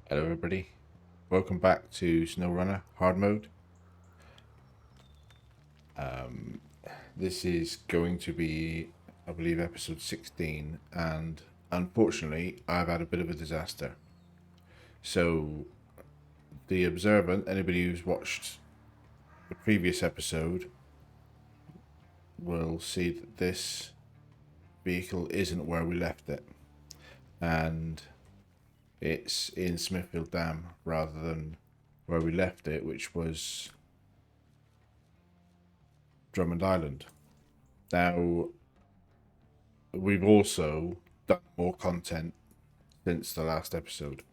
Hello everybody, welcome back to SnowRunner Hard Mode. This is going to be, I believe, episode 16, and unfortunately I've had a bit of a disaster. So the observant, anybody who's watched the previous episode, will see that this vehicle isn't where we left it, and it's in Smithfield Dam rather than where we left it, which was Drummond Island. Now, we've also done more content since the last episode,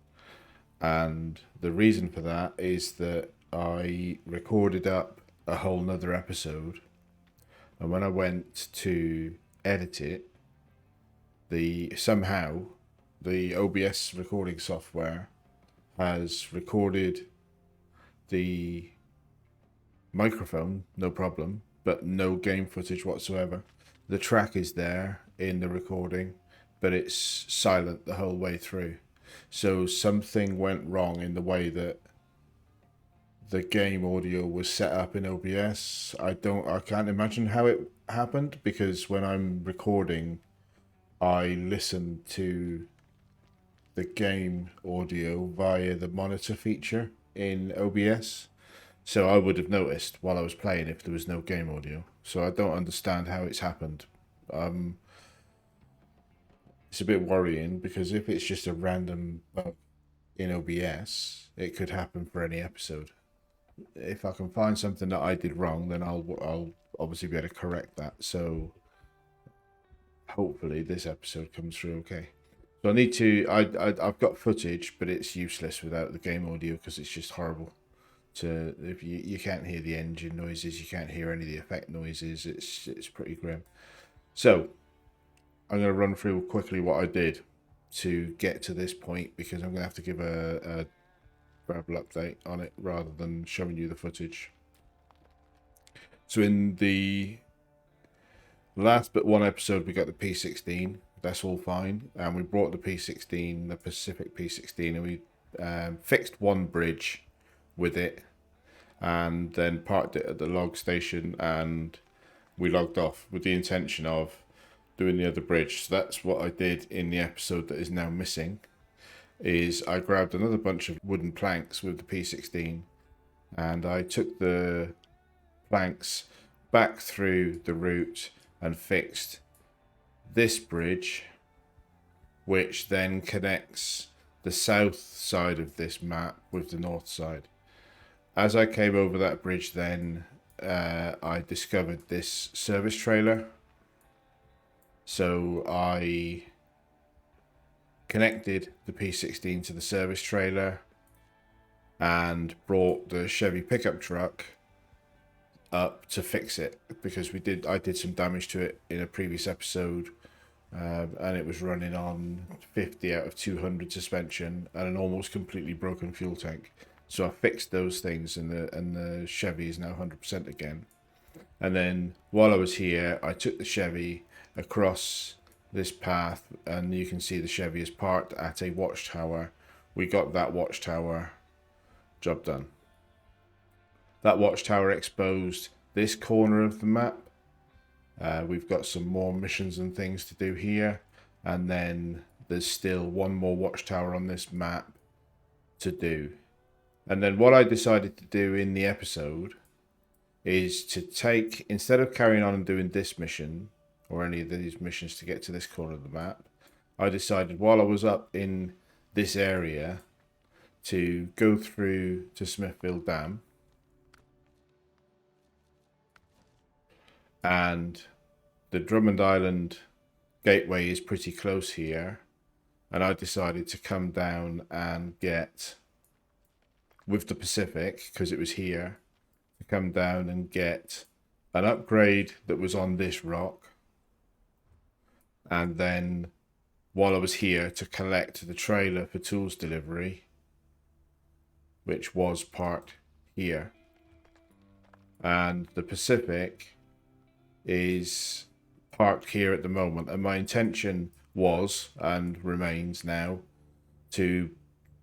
and the reason for that is that I recorded up a whole nother episode, and when I went to edit it, somehow the OBS recording software has recorded the microphone, no problem, but no game footage whatsoever. The track is there in the recording, but it's silent the whole way through. So something went wrong in the way that the game audio was set up in OBS. I can't imagine how it happened, because when I'm recording, I listen to the game audio via the monitor feature in OBS. So I would have noticed while I was playing if there was no game audio. So I don't understand how it's happened. It's a bit worrying, because if it's just a random bug in OBS, it could happen for any episode. If I can find something that I did wrong, then I'll obviously be able to correct that. So hopefully this episode comes through okay. So I need to. I've got footage, but it's useless without the game audio, because it's just horrible. If you can't hear the engine noises, you can't hear any of the effect noises. It's pretty grim. So I'm going to run through quickly what I did to get to this point, because I'm going to have to give a verbal update on it rather than showing you the footage. So in the last but one episode, we got the P16. That's all fine, and we brought the P16, the Pacific P16, and we fixed one bridge with it, and then parked it at the log station, and we logged off with the intention of doing the other bridge. So that's what I did in the episode that is now missing. Is I grabbed another bunch of wooden planks with the P16, and I took the planks back through the route and fixed this bridge, which then connects the south side of this map with the north side. As I came over that bridge, then I discovered this service trailer. So I connected the P16 to the service trailer and brought the Chevy pickup truck up to fix it, because I did some damage to it in a previous episode, and it was running on 50 out of 200 suspension and an almost completely broken fuel tank. So I fixed those things, and the Chevy is now 100% again. And then while I was here, I took the Chevy across this path, and you can see the Chevy is parked at a Watchtower. We got that Watchtower job done. That Watchtower exposed this corner of the map. We've got some more missions and things to do here, and then there's still one more Watchtower on this map to do. And then what I decided to do in the episode is to take, instead of carrying on and doing this mission or any of these missions to get to this corner of the map, I decided while I was up in this area to go through to Smithfield Dam, and the Drummond Island gateway is pretty close here, and I decided to come down and get, with the Pacific, because it was here, to come down and get an upgrade that was on this rock, and then while I was here to collect the trailer for tools delivery, which was parked here. And the Pacific is parked here at the moment, and my intention was, and remains now, to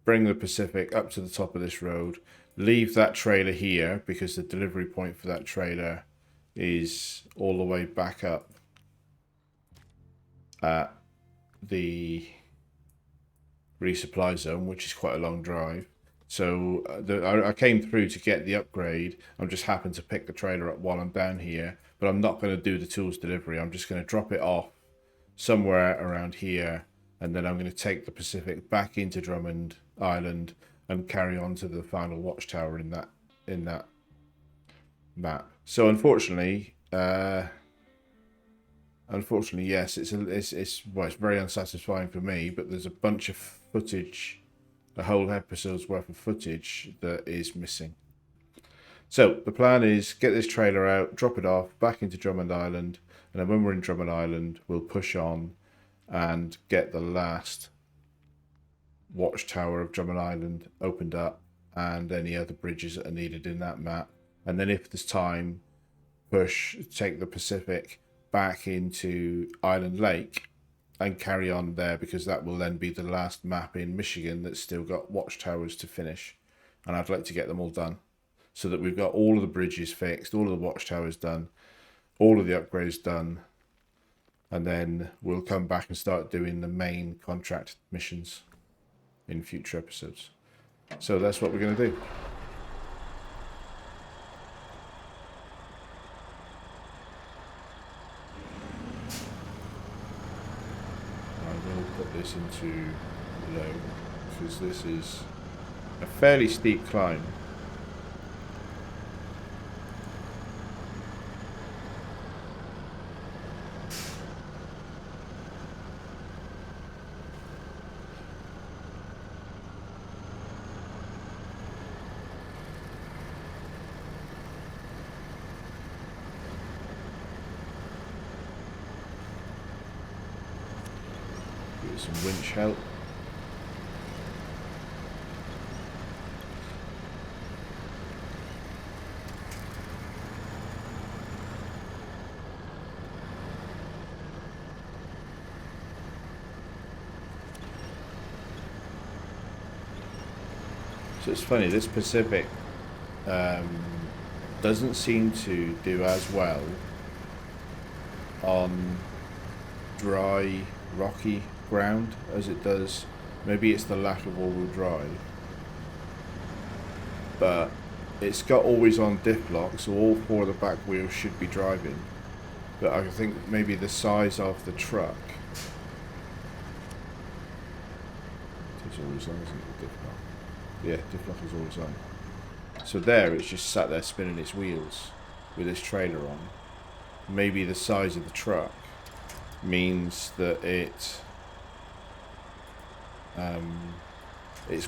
bring the Pacific up to the top of this road, leave that trailer here because the delivery point for that trailer is all the way back up at the resupply zone, which is quite a long drive. So I came through to get the upgrade. I'm just happened to pick the trailer up while I'm down here, but I'm not going to do the tools delivery. I'm just going to drop it off somewhere around here, and then I'm going to take the Pacific back into Drummond Island and carry on to the final Watchtower in that map. So unfortunately, yes, it's very unsatisfying for me. But there's a bunch of footage, a whole episode's worth of footage that is missing. So the plan is get this trailer out, drop it off back into Drummond Island, and then when we're in Drummond Island, we'll push on and get the last Watchtower of Drummond Island opened up and any other bridges that are needed in that map. And then if there's time, take the Pacific back into Island Lake and carry on there, because that will then be the last map in Michigan that's still got Watchtowers to finish. And I'd like to get them all done so that we've got all of the bridges fixed, all of the Watchtowers done, all of the upgrades done, and then we'll come back and start doing the main contract missions in future episodes. So that's what we're going to do. I will put this into low because this is a fairly steep climb. Some winch help. So it's funny, this Pacific doesn't seem to do as well on dry, rocky ground as it does. Maybe it's the lack of all-wheel drive, but it's got always on diff lock, so all four of the back wheels should be driving. But I think maybe the size of the truck is always on, isn't it? Diff lock. Yeah, diff lock is always on. So there, it's just sat there spinning its wheels with this trailer on. Maybe the size of the truck means that its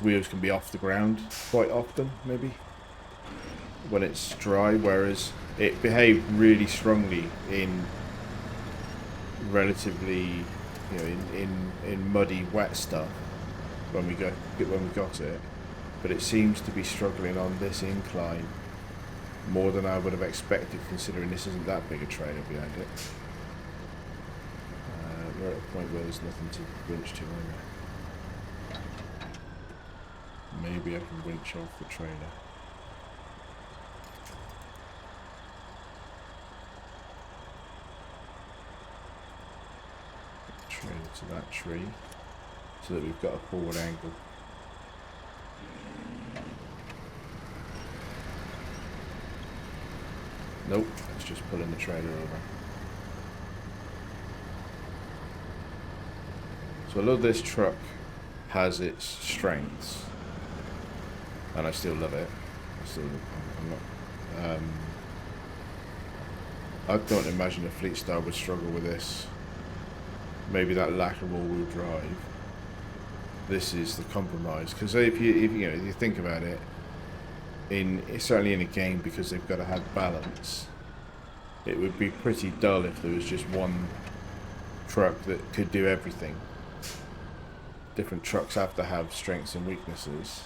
wheels can be off the ground quite often, maybe when it's dry, whereas it behaved really strongly in relatively, in muddy, wet stuff when we got it, but it seems to be struggling on this incline more than I would have expected, considering this isn't that big a trailer behind it. We're at a point where there's nothing to winch to anyway. Maybe I can winch off the trailer. Trailer to that tree so that we've got a forward angle. Nope, it's just pulling the trailer over. So although this truck has its strengths, and I still love it, I don't imagine a Fleet Star would struggle with this. Maybe that lack of all-wheel drive. This is the compromise, because if you think about it, certainly in a game, because they've got to have balance, it would be pretty dull if there was just one truck that could do everything. Different trucks have to have strengths and weaknesses,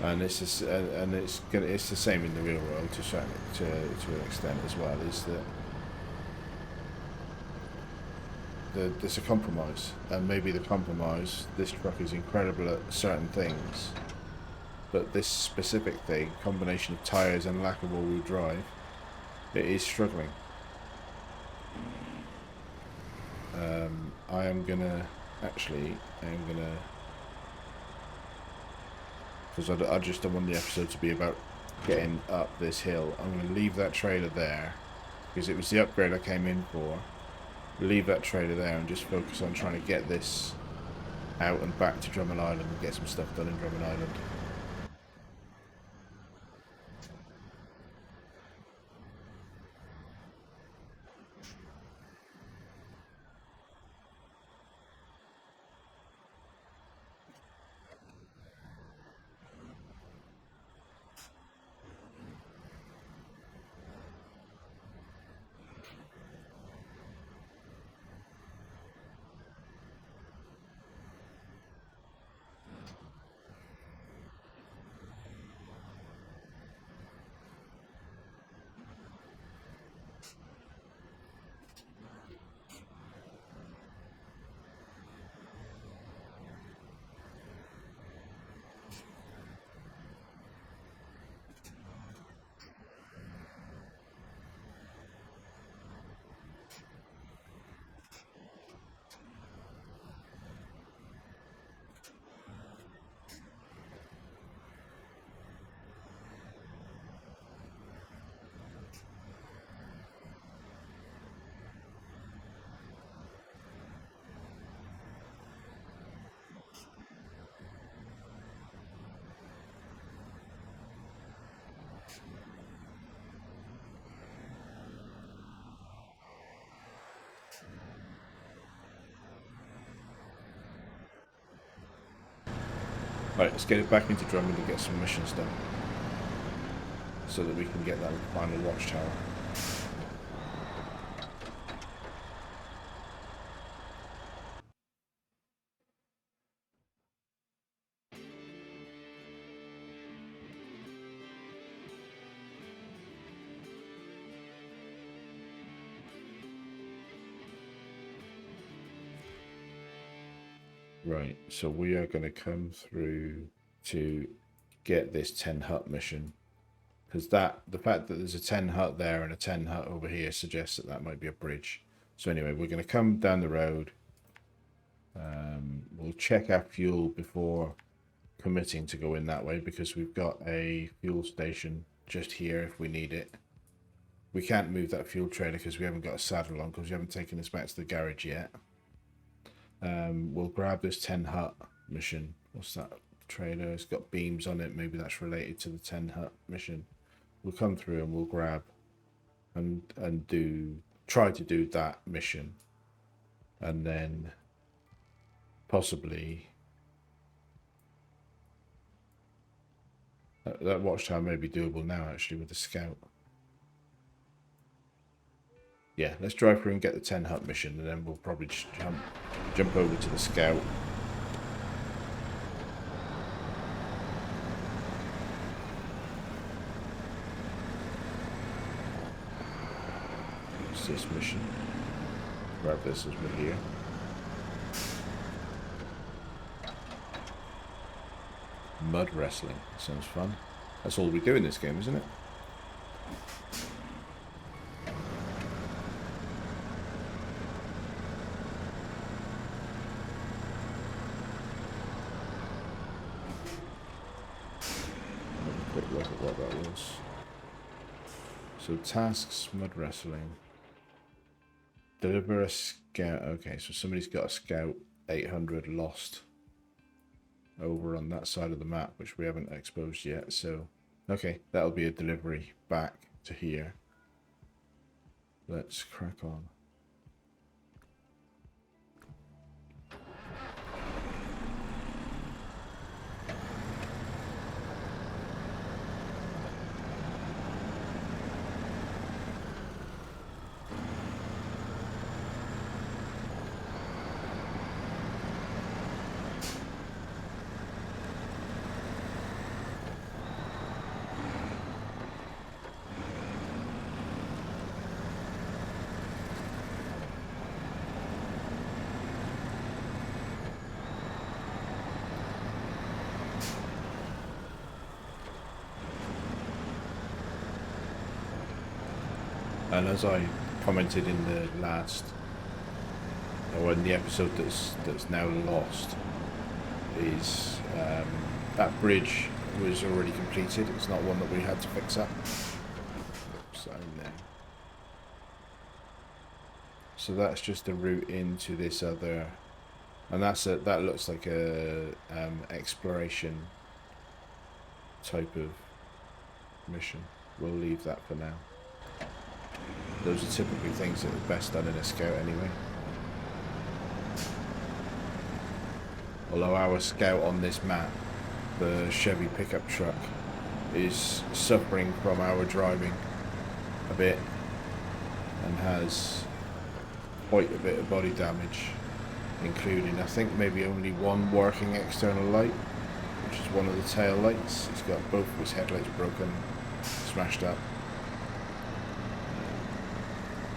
and it's the same in the real world to an extent as well. Is that there's a compromise, and maybe the compromise, this truck is incredible at certain things, but this specific thing, combination of tyres and lack of all-wheel drive, it is struggling. I am gonna because I just don't want the episode to be about getting up this hill. I'm gonna leave that trailer there because it was the upgrade I came in for. Leave that trailer there and just focus on trying to get this out and back to Drummond Island and get some stuff done in Drummond Island. Right, let's get it back into Drummond and get some missions done, so that we can get that final Watchtower. Right, so we are going to come through to get this 10 hut mission, because the fact that there's a 10 hut there and a 10 hut over here suggests that that might be a bridge. So anyway, we're going to come down the road. We'll check our fuel before committing to go in that way, because we've got a fuel station just here if we need it. We can't move that fuel trailer because we haven't got a saddle on, because we haven't taken this back to the garage yet. We'll grab this 10 hut mission. What's that trailer? It's got beams on it. Maybe that's related to the 10 hut mission. We'll come through and we'll grab and try to do that mission, and then possibly that Watchtower may be doable now actually with the scout. Yeah, let's drive through and get the 10 hut mission, and then we'll probably just jump over to the scout. What's this mission? Grab this as we're here. Mud wrestling. Sounds fun. That's all we do in this game, isn't it? Look at what that was. So tasks, mud wrestling. Deliver a scout. Okay, so somebody's got a scout 800 lost over on that side of the map, which we haven't exposed yet. So, okay, that'll be a delivery back to here. Let's crack on. And as I commented in the last, or in the episode that's now lost, is that bridge was already completed. It's not one that we had to fix up. So there. So that's just a route into this other, and that looks like a exploration type of mission. We'll leave that for now. Those are typically things that are best done in a scout anyway. Although our scout on this map, the Chevy pickup truck, is suffering from our driving a bit and has quite a bit of body damage, including I think maybe only one working external light, which is one of the tail lights. He's got both of his headlights broken, smashed up.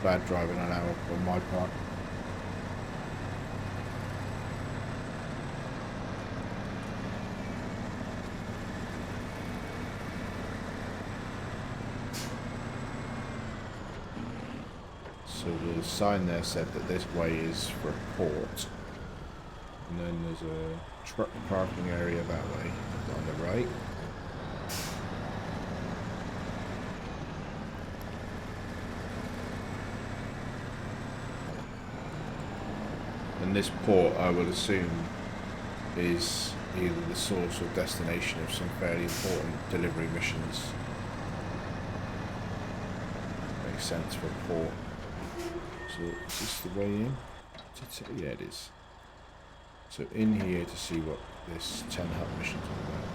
Bad driving on my part. So the sign there said that this way is for port, and then there's a truck parking area that way on the right. And this port, I would assume, is either the source or destination of some fairly important delivery missions. Makes sense for a port. So is this the way in? Yeah, it is. So in here to see what this 10 hut mission's all about.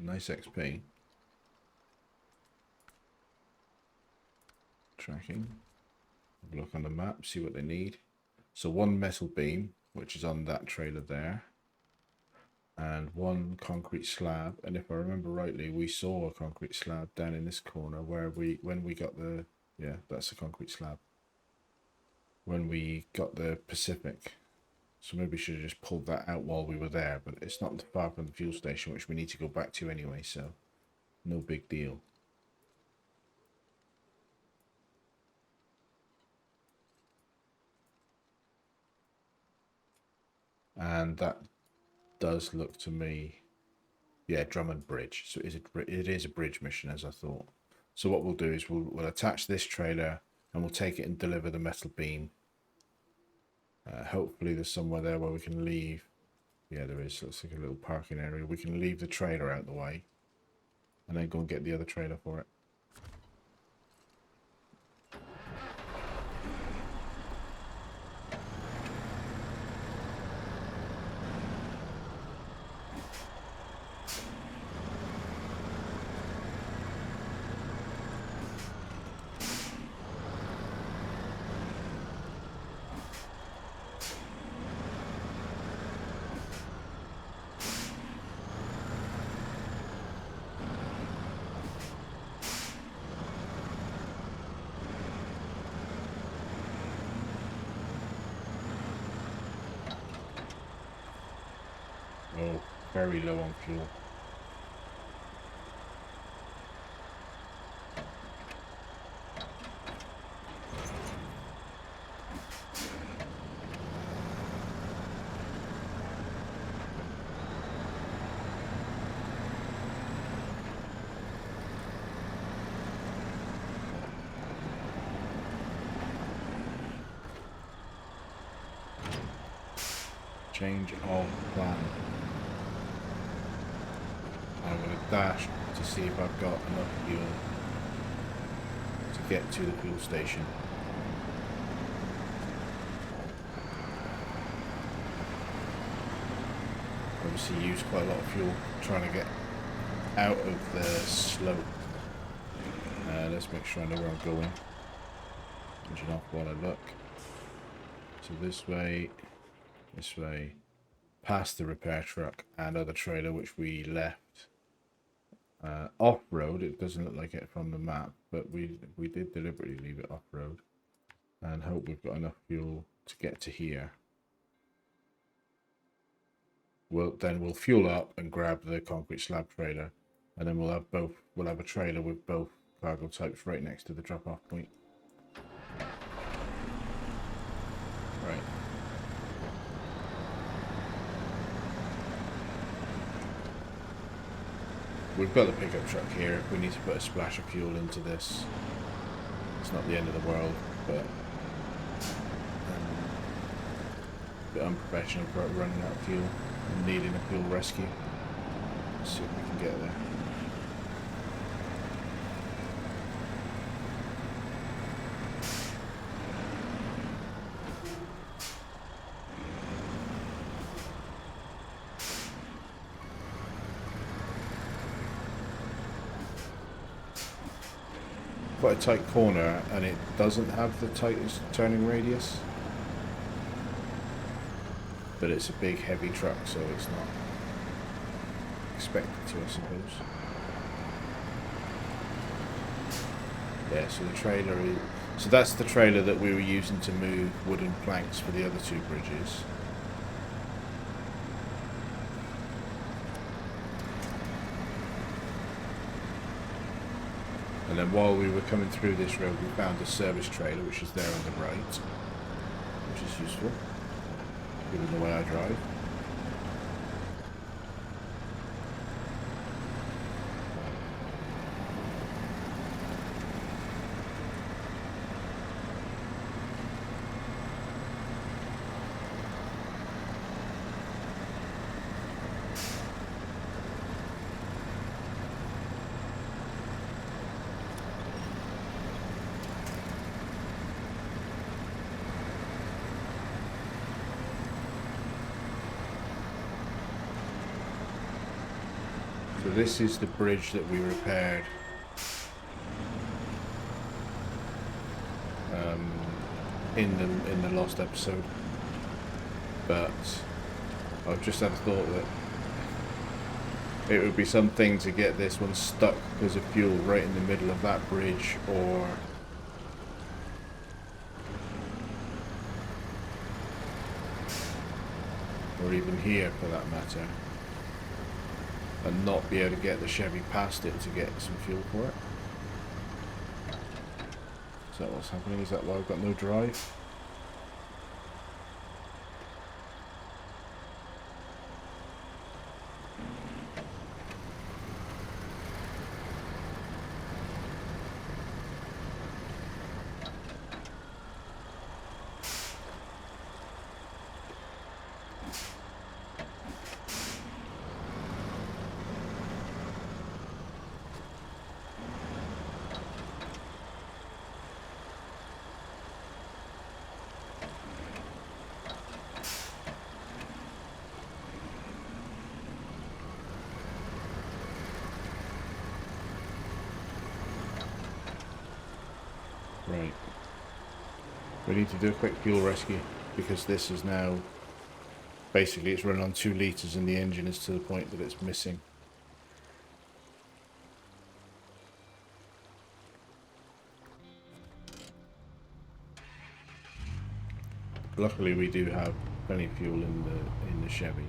Nice XP. Tracking. Have a look on the map, see what they need. So one metal beam, which is on that trailer there, and one concrete slab. And if I remember rightly, we saw a concrete slab down in this corner where when we got the, yeah, that's a concrete slab. When we got the Pacific. So maybe we should have just pulled that out while we were there, but it's not far from the fuel station, which we need to go back to anyway, so no big deal. And that does look to me, yeah, Drummond Bridge. So it is a bridge mission, as I thought. So what we'll do is we'll attach this trailer and we'll take it and deliver the metal beam. Hopefully there's somewhere there where we can leave. Yeah, there is. Looks like a little parking area. We can leave the trailer out the way and then go and get the other trailer for it. Oh, very low on fuel. Change of plan. I'm going to dash to see if I've got enough fuel to get to the fuel station. Obviously used quite a lot of fuel trying to get out of the slope. Let's make sure I know where I'm going. Engine off while I look. So this way, past the repair truck and other trailer which we left off-road. It doesn't look like it from the map, but we did deliberately leave it off-road and hope we've got enough fuel to get to here. We'll fuel up and grab the concrete slab trailer, and then we'll have a trailer with both cargo types right next to the drop-off point. Right. We've got the pickup truck here. If we need to put a splash of fuel into this, it's not the end of the world, but a bit unprofessional for running out of fuel and needing a fuel rescue. Let's see if we can get there. Quite a tight corner, and it doesn't have the tightest turning radius, but it's a big heavy truck, so it's not expected to, I suppose. Yeah, so the trailer is, so that's the trailer that we were using to move wooden planks for the other two bridges. And then while we were coming through this road, we found a service trailer, which is there on the right, which is useful, given the way I drive. So this is the bridge that we repaired in the last episode, but I've just had a thought that it would be something to get this one stuck because of fuel right in the middle of that bridge, or even here for that matter, and not be able to get the Chevy past it to get some fuel for it. Is that what's happening? Is that why I've got no drive? Right. We need to do a quick fuel rescue because this is now basically it's running on 2 litres and the engine is to the point that it's missing. Luckily we do have plenty of fuel in the Chevy.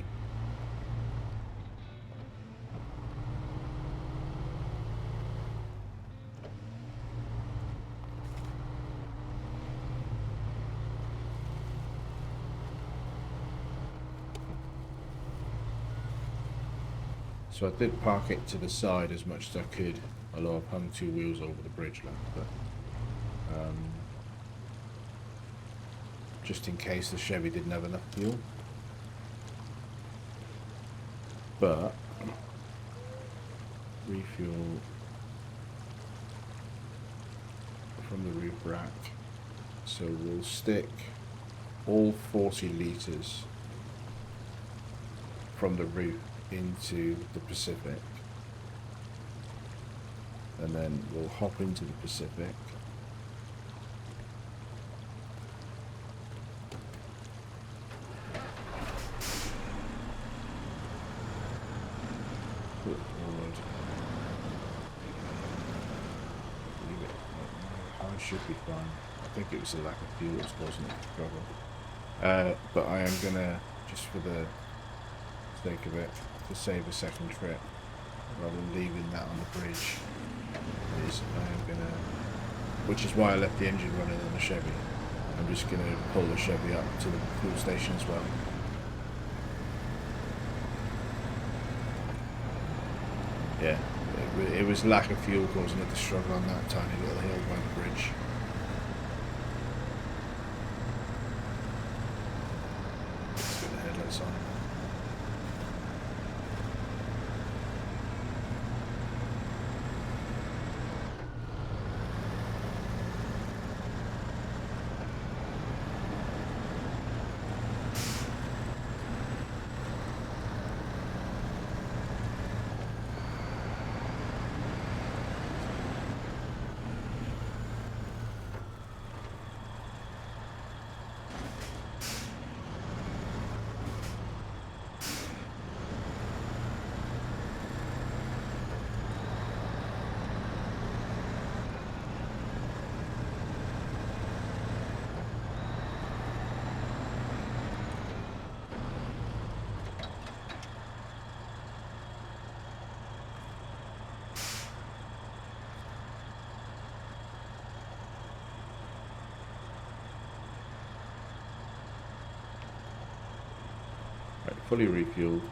So I did park it to the side as much as I could, although I've hung 2 wheels over the bridge left, but just in case the Chevy didn't have enough fuel. But refuel from the roof rack, so we'll stick all 40 litres from the roof into the Pacific, and then we'll hop into the Pacific, should be fine. I think it was the lack of fuel that's causing it to struggle. But I am gonna, just for the sake of it, to save a second trip, rather than leaving that on the bridge, is I am gonna, which is why I left the engine running on the Chevy. I'm just gonna pull the Chevy up to the fuel station as well. Yeah, it was lack of fuel causing it to struggle on that tiny little hill by the bridge. Let's get the headlights on. Right, fully refueled,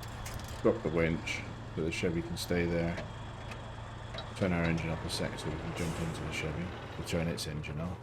drop the winch so the Chevy can stay there. Turn our engine off a sec so we can jump into the Chevy to turn its engine off.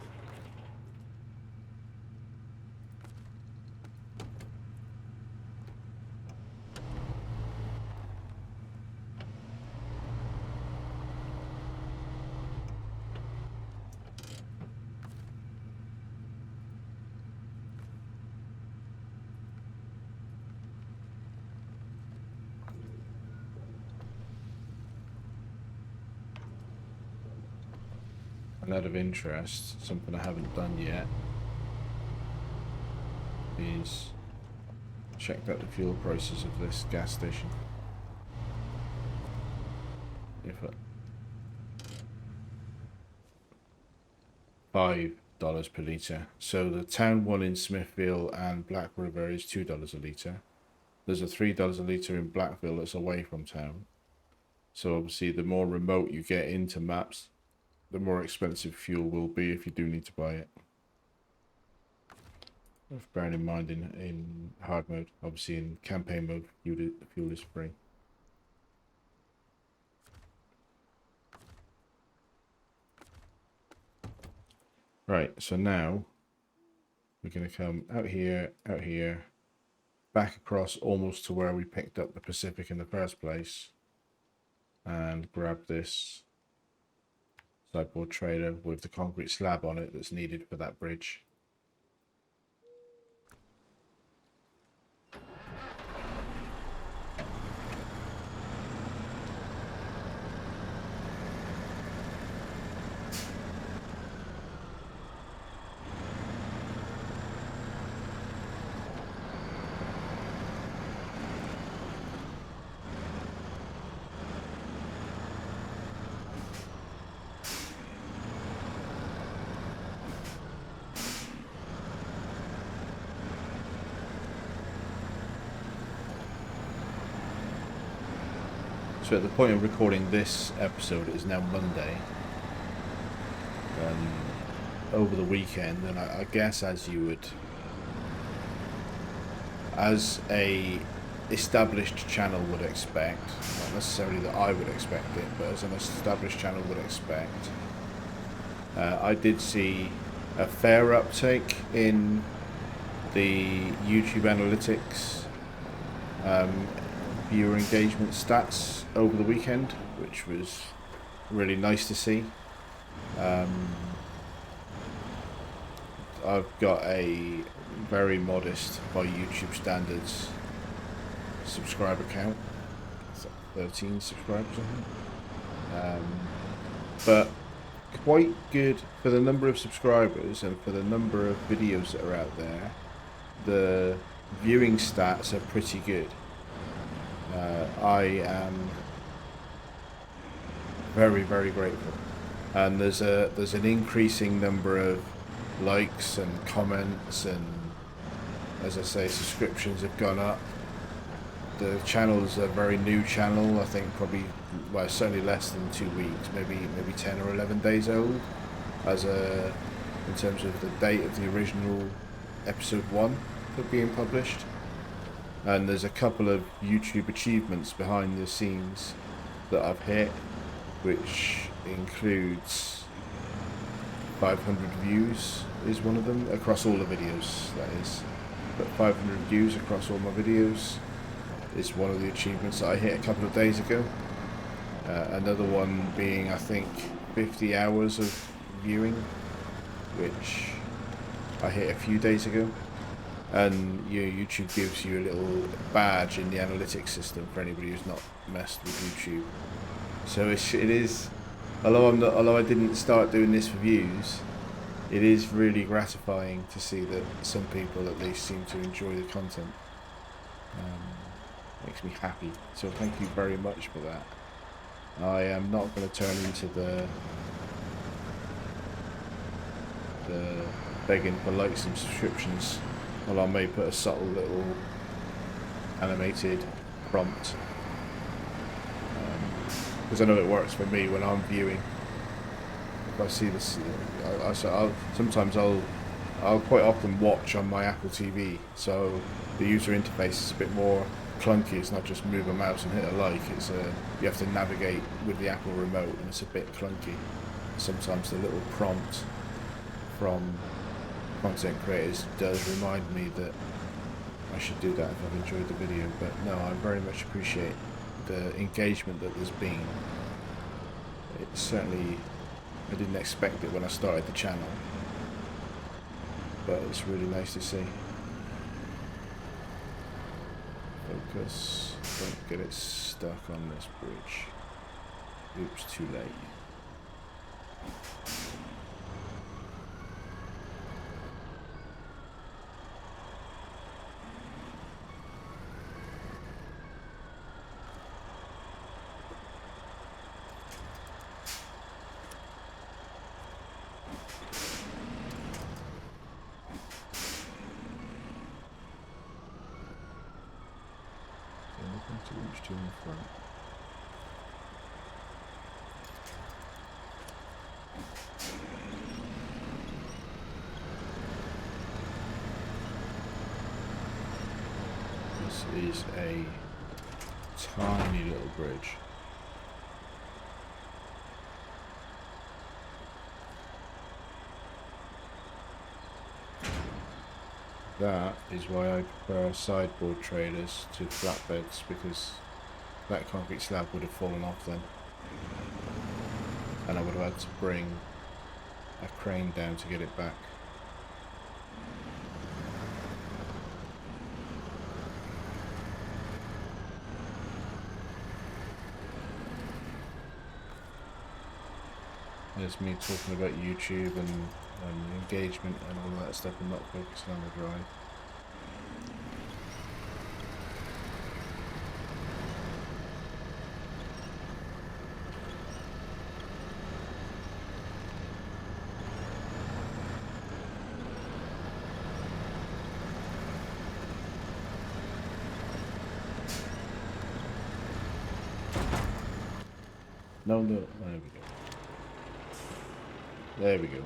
And out of interest, something I haven't done yet is checked out the fuel prices of this gas station. If $5 per litre. So the town one in Smithville and Black River is $2 a litre. There's a $3 a litre in Blackville that's away from town. So obviously the more remote you get into maps, the more expensive fuel will be if you do need to buy it. Bearing in mind in hard mode, obviously in campaign mode, fuel is free. Right, so now we're going to come out here, back across almost to where we picked up the Pacific in the first place, and grab this sideboard trailer with the concrete slab on it that's needed for that bridge. So at the point of recording this episode, it is now Monday. Over the weekend, and I guess as you would, as a established channel would expect, not necessarily that I would expect it, but as an established channel would expect, I did see a fair uptake in the YouTube analytics viewer engagement stats over the weekend, which was really nice to see. I've got a very modest, by YouTube standards, subscriber count. It's like 13 subscribers, I think. But quite good for the number of subscribers and for the number of videos that are out there. The viewing stats are pretty good. I am very, very grateful. and there's an increasing number of likes and comments, and as I say, subscriptions have gone up. The channel is a very new channel. I think probably, well, certainly less than 2 weeks, maybe 10 or 11 days old, in terms of the date of the original episode 1 being published. And there's a couple of YouTube achievements behind the scenes that I've hit, which includes 500 views is one of them, across all the videos, that is. But 500 views across all my videos is one of the achievements that I hit a couple of days ago. Another one being, I think, 50 hours of viewing, which I hit a few days ago. And YouTube gives you a little badge in the analytics system for anybody who's not messed with YouTube. So it is, although I didn't start doing this for views, it is really gratifying to see that some people at least seem to enjoy the content. Makes me happy. So thank you very much for that. I am not going to turn into the begging for likes and subscriptions. Well, I may put a subtle little animated prompt, because I know it works for me when I'm viewing. If I see this, I'll quite often watch on my Apple TV, so the user interface is a bit more clunky. It's not just move a mouse and hit a like. It's you have to navigate with the Apple remote, and it's a bit clunky. Sometimes the little prompt from content creators does remind me that I should do that if I've enjoyed the video. But no, I very much appreciate the engagement that there's been. It's certainly, I didn't expect it when I started the channel, but it's really nice to see. Focus, don't get it stuck on this bridge. Oops, too late. Too in front. This is a tiny little bridge. That is why I prefer sideboard trailers to flatbeds, because that concrete slab would have fallen off then, and I would have had to bring a crane down to get it back. There's me talking about YouTube and engagement and all that stuff, and not focusing on the drive. No, there we go. There we go.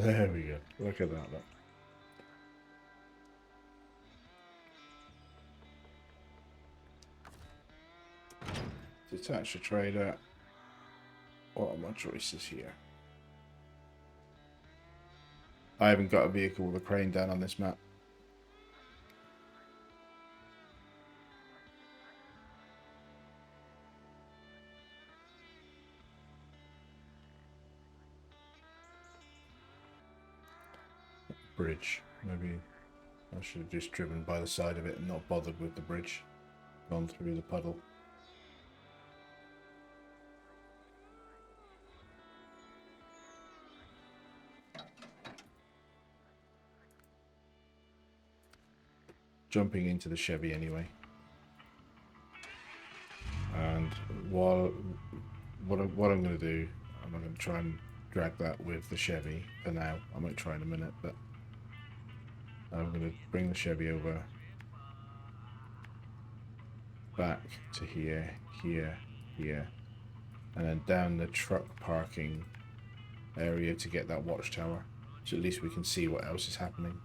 There we go. Look at that. Look. Detach the trailer. What are my choices here? I haven't got a vehicle with a crane down on this map. Bridge. Maybe I should have just driven by the side of it and not bothered with the bridge. Gone through the puddle. Jumping into the Chevy anyway. And what I'm going to do, I'm not going to try and drag that with the Chevy for now. I might try in a minute, but I'm going to bring the Chevy over back to here, here, here, and then down the truck parking area to get that watchtower, so at least we can see what else is happening.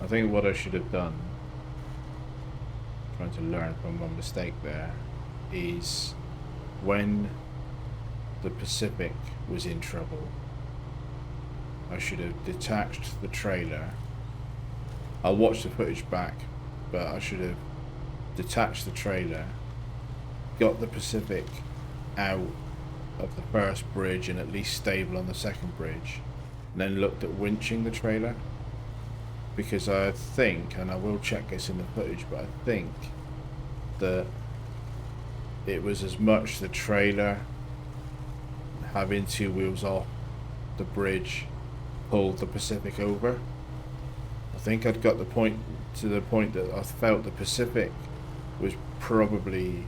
I think what I should have done, trying to learn from my mistake there, is when the Pacific was in trouble, I should have detached the trailer. I'll watch the footage back, but I should have detached the trailer, got the Pacific out of the first bridge and at least stable on the second bridge, and then looked at winching the trailer. Because I think, and I will check this in the footage, but I think that it was as much the trailer having two wheels off the bridge pulled the Pacific over. I think I'd got the point that I felt the Pacific was probably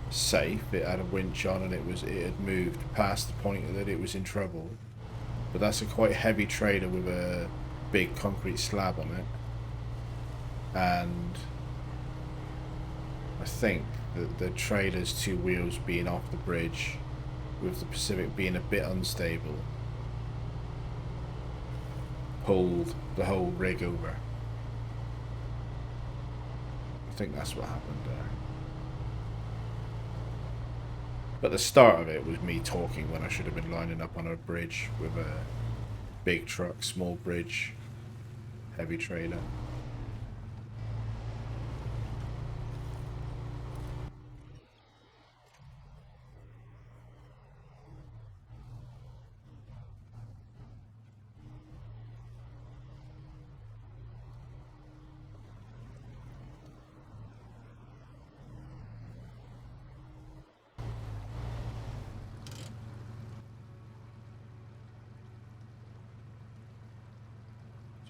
safe. It had a winch on and it had moved past the point that it was in trouble. But that's a quite heavy trailer with a big concrete slab on it, and I think that the trailer's two wheels being off the bridge with the Pacific being a bit unstable pulled the whole rig over. I think that's what happened there. But the start of it was me talking when I should have been lining up on a bridge with a big truck, small bridge, heavy trailer.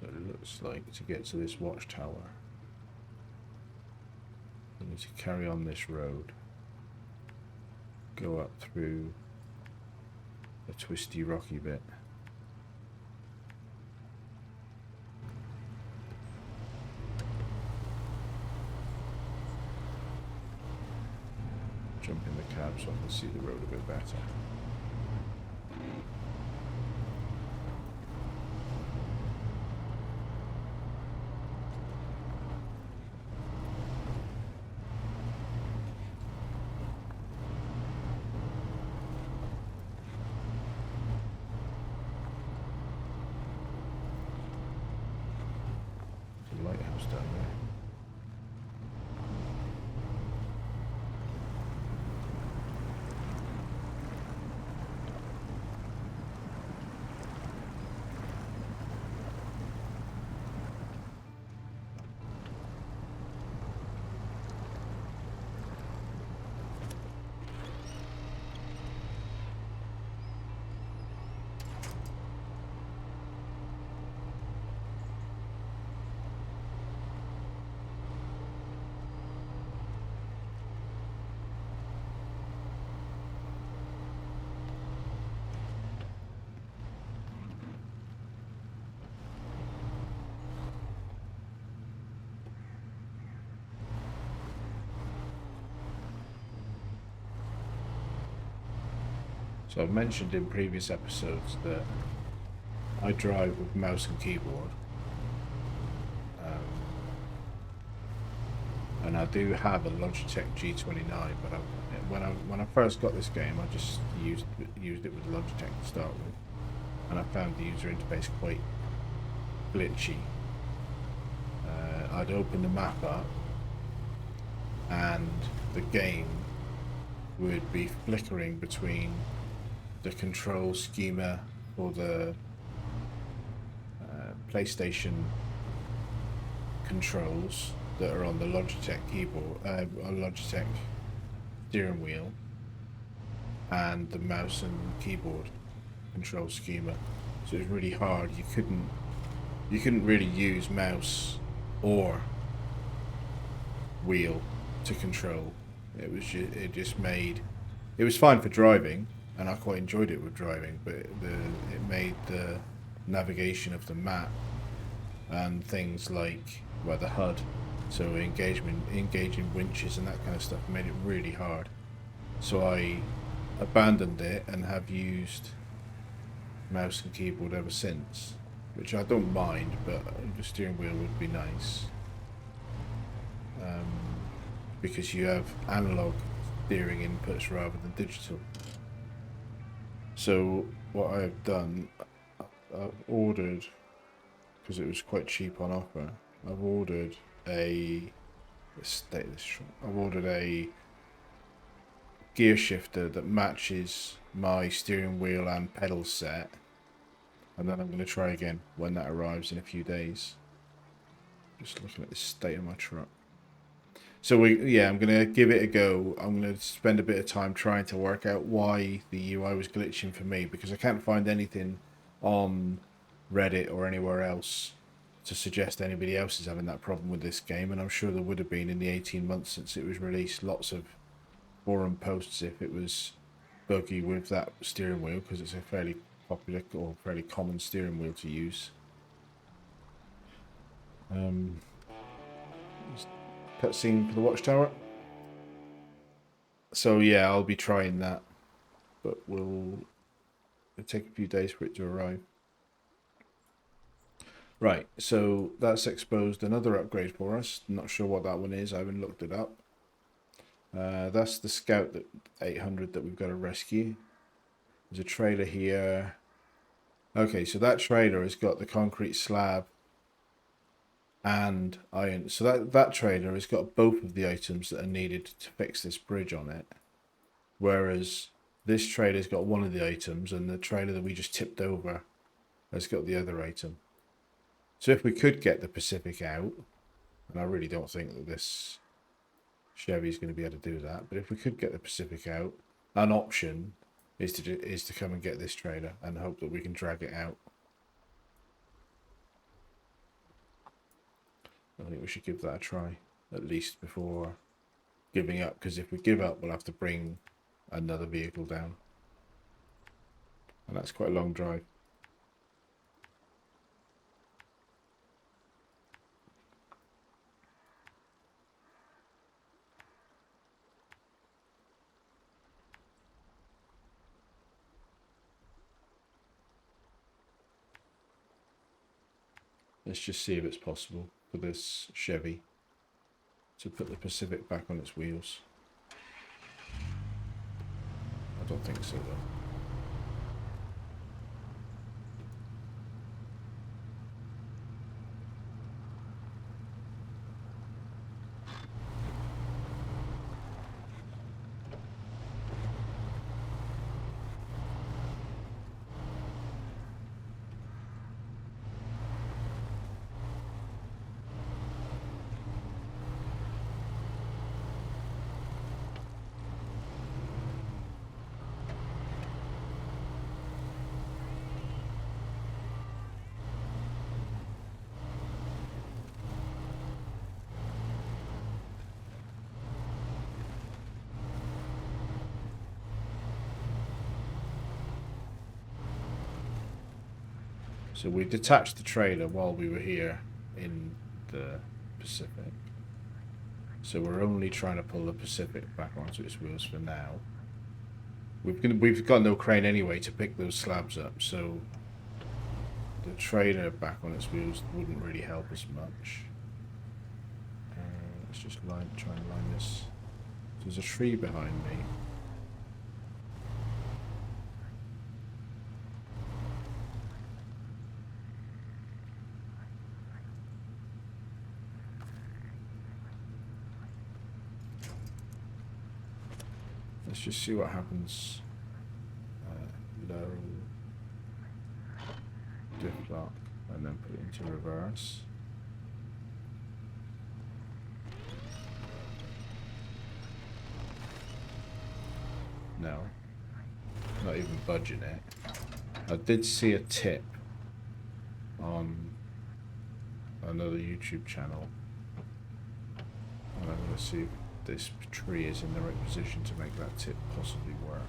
So it looks like to get to this watchtower, I need to carry on this road, go up through a twisty rocky bit, jump in the cab so I can see the road a bit better. Lighthouse down there. So I've mentioned in previous episodes that I drive with mouse and keyboard. And I do have a Logitech G29, but when I first got this game, I just used it with Logitech to start with, and I found the user interface quite glitchy. I'd open the map up, and the game would be flickering between the control schema for the PlayStation controls that are on the Logitech keyboard, on Logitech steering wheel, and the mouse and keyboard control schema. So it was really hard. You couldn't really use mouse or wheel to control. It was fine for driving, and I quite enjoyed it with driving, but it made the navigation of the map and things like, well, the HUD, so engaging winches and that kind of stuff, made it really hard. So I abandoned it and have used mouse and keyboard ever since, which I don't mind, but the steering wheel would be nice, because you have analog steering inputs rather than digital. So what I've done, I've ordered, because it was quite cheap on offer, I've ordered a gear shifter that matches my steering wheel and pedal set, and then I'm going to try again when that arrives in a few days. Just looking at the state of my truck. So I'm going to give it a go. I'm going to spend a bit of time trying to work out why the UI was glitching for me, because I can't find anything on Reddit or anywhere else to suggest anybody else is having that problem with this game, and I'm sure there would have been in the 18 months since it was released. Lots of forum posts if it was buggy with that steering wheel, because it's a fairly popular or fairly common steering wheel to use. Cutscene for the Watchtower. So yeah, I'll be trying that, but it'll take a few days for it to arrive. Right, so that's exposed another upgrade for us. Not sure what that one is. I haven't looked it up. That's the Scout 800 that we've got to rescue. There's a trailer here. Okay, so that trailer has got the concrete slab and iron. So that trailer has got both of the items that are needed to fix this bridge on it. Whereas this trailer's got one of the items, and the trailer that we just tipped over has got the other item. So if we could get the Pacific out, and I really don't think that this Chevy's going to be able to do that, but if we could get the Pacific out, an option is to come and get this trailer and hope that we can drag it out. I think we should give that a try, at least before giving up, because if we give up, we'll have to bring another vehicle down, and that's quite a long drive. Let's just see if it's possible for this Chevy to put the Pacific back on its wheels. I don't think so though. So we detached the trailer while we were here in the Pacific. So we're only trying to pull the Pacific back onto its wheels for now. We've got no crane anyway to pick those slabs up, so the trailer back on its wheels wouldn't really help us much. Let's just try and line this. There's a tree behind me. Let's just see what happens. Low, diff lock, and then put it into reverse. No, not even budging it. I did see a tip on another YouTube channel, and I'm going to see if this tree is in the right position to make that tip possibly work.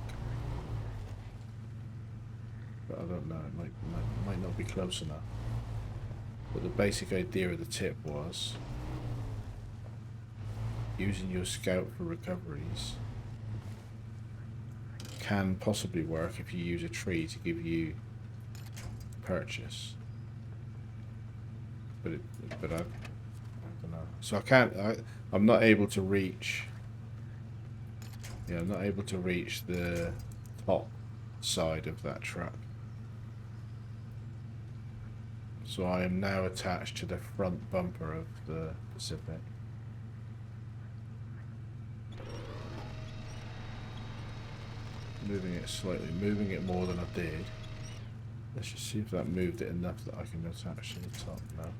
But I don't know, it might not be close enough. But the basic idea of the tip was using your scout for recoveries can possibly work if you use a tree to give you purchase. But I don't know. So I'm not able to reach. Yeah, I'm not able to reach the top side of that truck. So I am now attached to the front bumper of the Pacific. Moving it slightly, moving it more than I did. Let's just see if that moved it enough that I can attach to the top now.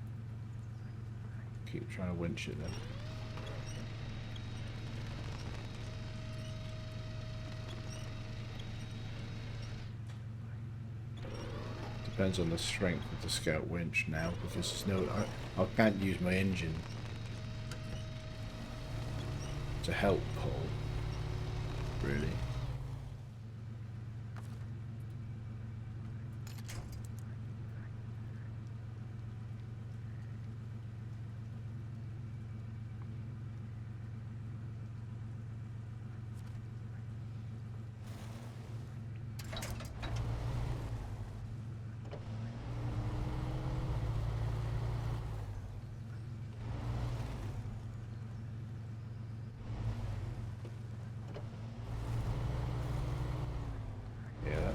Keep trying to winch it then. Depends on the strength of the Scout winch now, because there's I can't use my engine to help pull, really.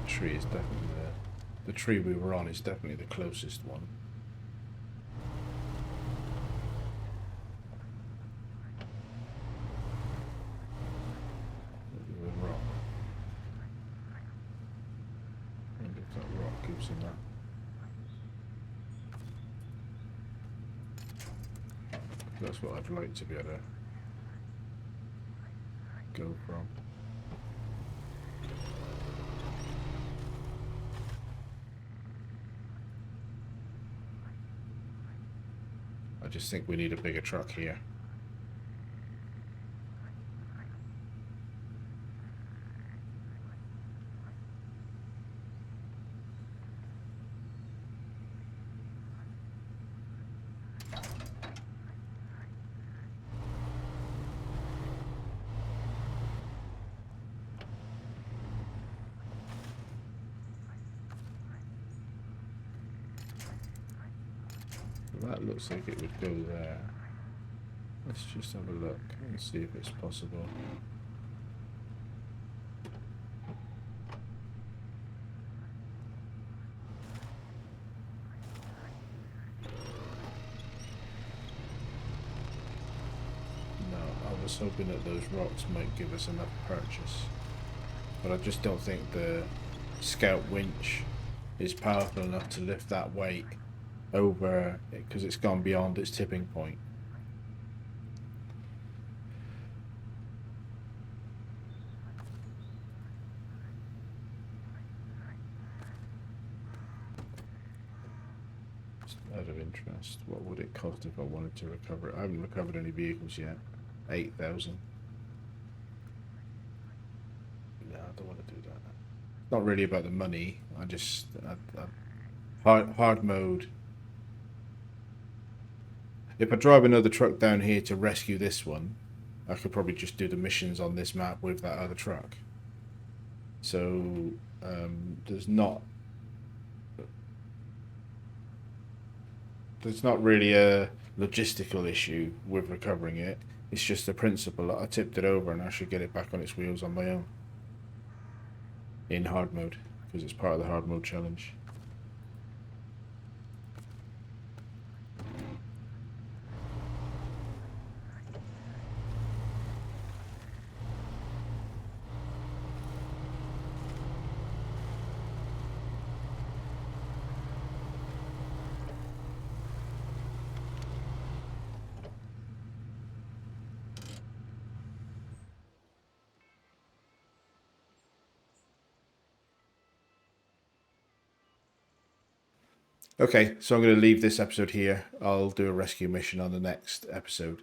Tree is definitely the tree we were on is definitely the closest one. Maybe the rock. Maybe if that rock gives him that. That's what I'd like to be able to go from. I just think we need a bigger truck here. That looks like it would go there. Let's just have a look and see if it's possible. No, I was hoping that those rocks might give us enough purchase. But I just don't think the Scout winch is powerful enough to lift that weight over, because it's gone beyond its tipping point. Just out of interest, what would it cost if I wanted to recover it? I haven't recovered any vehicles yet. 8,000. No, I don't want to do that. It's not really about the money. I just hard mode. If I drive another truck down here to rescue this one, I could probably just do the missions on this map with that other truck. So there's not really a logistical issue with recovering it. It's just the principle that I tipped it over and I should get it back on its wheels on my own in hard mode because it's part of the hard mode challenge. Okay, so I'm going to leave this episode here. I'll do a rescue mission on the next episode,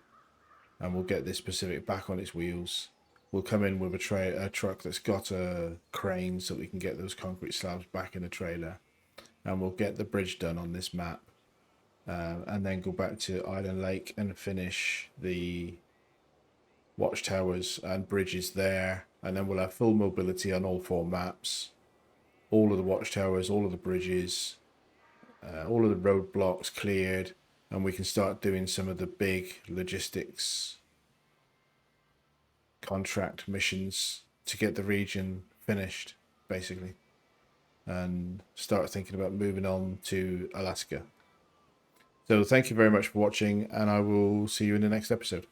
and we'll get this Pacific back on its wheels. We'll come in with a truck that's got a crane so we can get those concrete slabs back in the trailer, and we'll get the bridge done on this map, and then go back to Island Lake and finish the watchtowers and bridges there, and then we'll have full mobility on all 4 maps, all of the watchtowers, all of the bridges, all of the roadblocks cleared, and we can start doing some of the big logistics contract missions to get the region finished, basically, and start thinking about moving on to Alaska. So thank you very much for watching, and I will see you in the next episode.